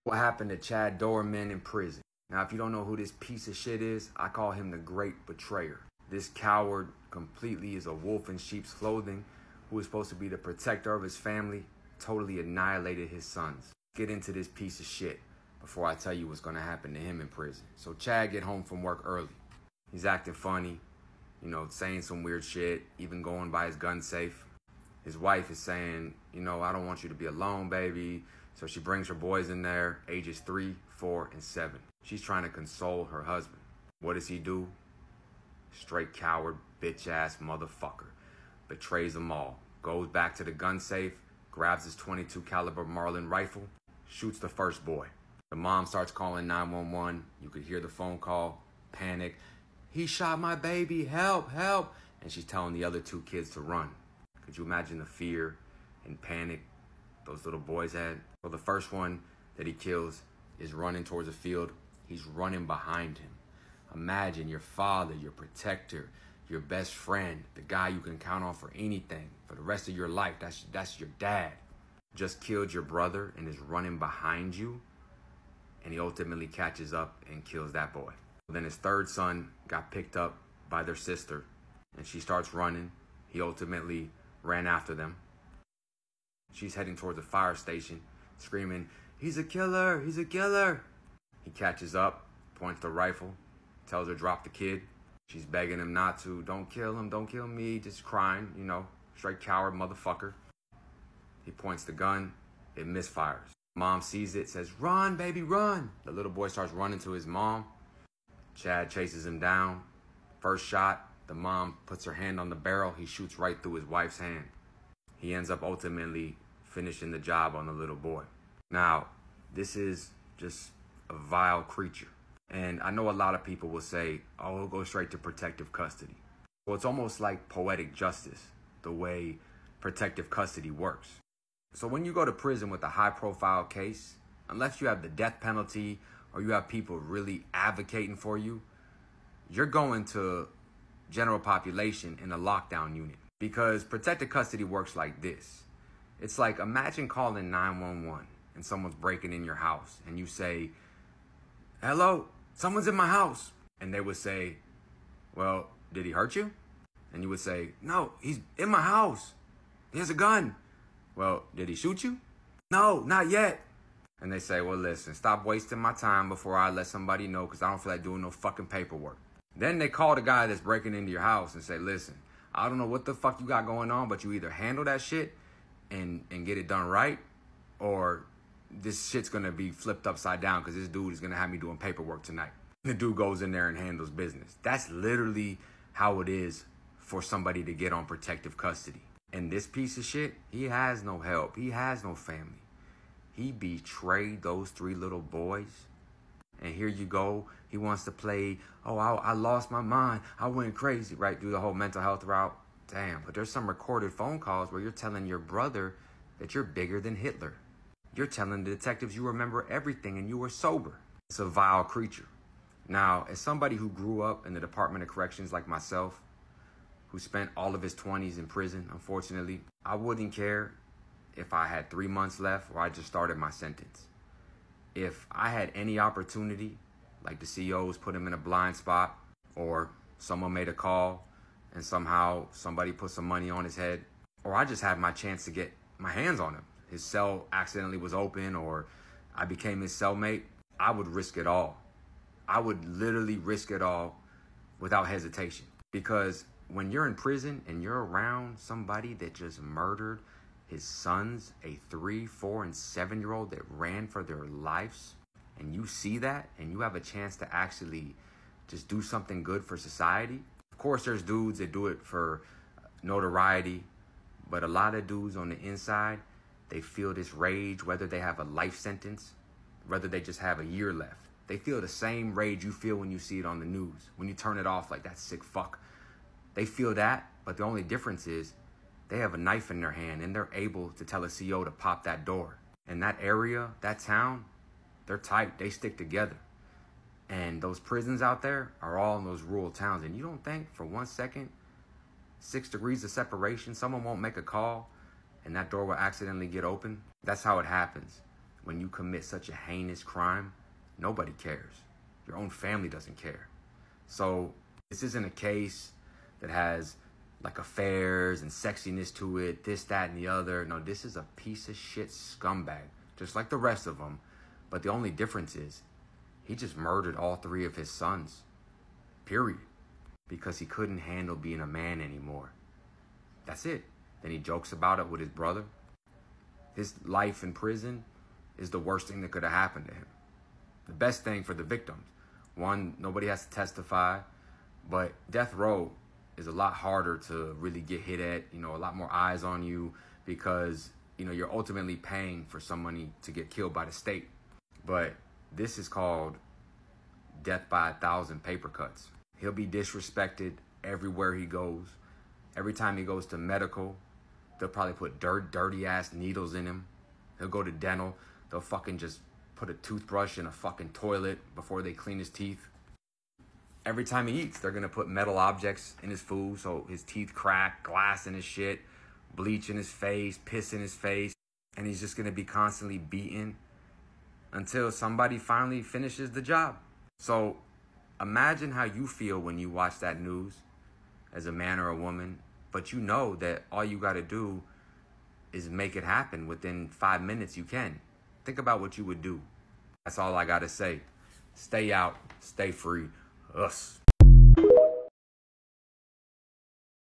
What happened to Chad Doerman in prison? Now, if you don't know who this piece of shit is, I call him the great betrayer. This coward completely is a wolf in sheep's clothing who is supposed to be the protector of his family, totally annihilated his sons. Get into this piece of shit before I tell you what's gonna happen to him in prison. So Chad get home from work early. He's acting funny, saying some weird shit, even going by his gun safe. His wife is saying, I don't want you to be alone, baby. So she brings her boys in there, ages 3, 4, and 7. She's trying to console her husband. What does he do? Straight coward, bitch-ass motherfucker. Betrays them all. Goes back to the gun safe, grabs his .22 caliber Marlin rifle, shoots the first boy. The mom starts calling 911. You could hear the phone call, panic. He shot my baby, help, help. And she's telling the other 2 kids to run. Could you imagine the fear and panic those little boys had? Well, the first one that he kills is running towards a field. He's running behind him. Imagine your father, your protector, your best friend, the guy you can count on for anything for the rest of your life. That's your dad. Just killed your brother and is running behind you. And he ultimately catches up and kills that boy. Then his third son got picked up by their sister and she starts running. He ultimately ran after them. She's heading towards a fire station, screaming, "He's a killer, he's a killer." He catches up, points the rifle, tells her drop the kid. She's begging him not to. Don't kill him, don't kill me, just crying, straight coward motherfucker. He points the gun, it misfires. Mom sees it, says, "Run, baby, run." The little boy starts running to his mom. Chad chases him down. First shot, the mom puts her hand on the barrel. He shoots right through his wife's hand. He ends up ultimately finishing the job on the little boy. Now, this is just a vile creature. And I know a lot of people will say, oh, he'll go straight to protective custody. Well, it's almost like poetic justice, the way protective custody works. So when you go to prison with a high-profile case, unless you have the death penalty or you have people really advocating for you, you're going to general population in a lockdown unit. Because protective custody works like this. It's like, imagine calling 911 and someone's breaking in your house and you say, "Hello, someone's in my house." And they would say, "Well, did he hurt you?" And you would say, "No, he's in my house. He has a gun." "Well, did he shoot you?" "No, not yet." And they say, "Well, listen, stop wasting my time before I let somebody know because I don't feel like doing no fucking paperwork." Then they call the guy that's breaking into your house and say, "Listen, I don't know what the fuck you got going on, but you either handle that shit and get it done right, or this shit's gonna be flipped upside down because this dude is gonna have me doing paperwork tonight." The dude goes in there and handles business. That's literally how it is for somebody to get on protective custody. And this piece of shit, he has no help. He has no family. He betrayed those 3 little boys. And here you go. He wants to play, "Oh, I lost my mind. I went crazy," right? Do the whole mental health route. Damn, but there's some recorded phone calls where you're telling your brother that you're bigger than Hitler. You're telling the detectives you remember everything and you were sober. It's a vile creature. Now, as somebody who grew up in the Department of Corrections like myself, who spent all of his 20s in prison, unfortunately, I wouldn't care if I had 3 months left or I just started my sentence. If I had any opportunity, like the CEOs put him in a blind spot, or someone made a call and somehow somebody put some money on his head, or I just had my chance to get my hands on him, his cell accidentally was open, or I became his cellmate, I would risk it all. I would literally risk it all without hesitation. Because when you're in prison and you're around somebody that just murdered his sons, a 3, 4, and 7-year-old that ran for their lives, and you see that and you have a chance to actually just do something good for society. Of course, there's dudes that do it for notoriety, but a lot of dudes on the inside, they feel this rage, whether they have a life sentence, whether they just have a year left. They feel the same rage you feel when you see it on the news, when you turn it off like that sick fuck. They feel that, but the only difference is they have a knife in their hand and they're able to tell a CO to pop that door. And that area, that town, they're tight. They stick together. And those prisons out there are all in those rural towns. And you don't think for 1 second, 6 degrees of separation, someone won't make a call and that door will accidentally get open? That's how it happens. when you commit such a heinous crime, nobody cares. Your own family doesn't care. So this isn't a case that has like affairs and sexiness to it, this, that, and the other. No, this is a piece of shit scumbag, just like the rest of them. But the only difference is he just murdered all 3 of his sons, period, because he couldn't handle being a man anymore. That's it. Then he jokes about it with his brother. His life in prison is the worst thing that could have happened to him. The best thing for the victims. One, nobody has to testify, but death row is a lot harder to really get hit at, a lot more eyes on you because, you're ultimately paying for somebody to get killed by the state. But this is called death by 1,000 paper cuts. He'll be disrespected everywhere he goes. Every time he goes to medical, they'll probably put dirty ass needles in him. He'll go to dental. They'll fucking just put a toothbrush in a fucking toilet before they clean his teeth. Every time he eats, they're going to put metal objects in his food so his teeth crack, glass in his shit, bleach in his face, piss in his face. And he's just going to be constantly beaten until somebody finally finishes the job. So imagine how you feel when you watch that news as a man or a woman, but you know that all you got to do is make it happen within 5 minutes. You can. Think about what you would do. That's all I got to say. Stay out, stay free. Us.